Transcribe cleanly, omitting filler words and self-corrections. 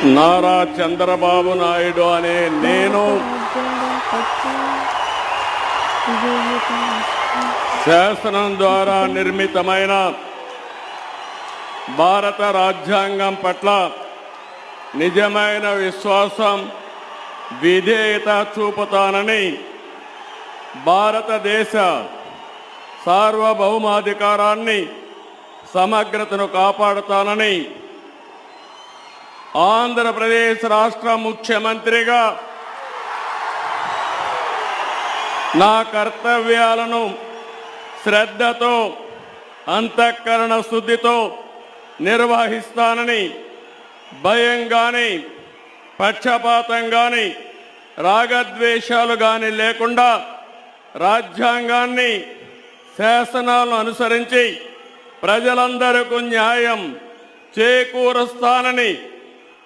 నారా చంద్రబాబు నాయుడు అనే నేను శాసనం ద్వారా నిర్మితమైన భారత రాజ్యాంగం పట్ల నిజమైన విశ్వాసం, విధేయత చూపుతానని, భారతదేశ సార్వభౌమాధికారాన్ని, సమగ్రతను కాపాడుతానని ఆంధ్రప్రదేశ్ రాష్ట్ర ముఖ్యమంత్రిగా నా కర్తవ్యాలను శ్రద్ధతో, అంతఃకరణ శుద్ధితో నిర్వహిస్తానని, భయం గాని, పక్షపాతం గాని, రాగద్వేషాలు గాని లేకుండా రాజ్యాంగాన్ని, శాసనాలను అనుసరించి ప్రజలందరికీ న్యాయం చేకూరుస్తానని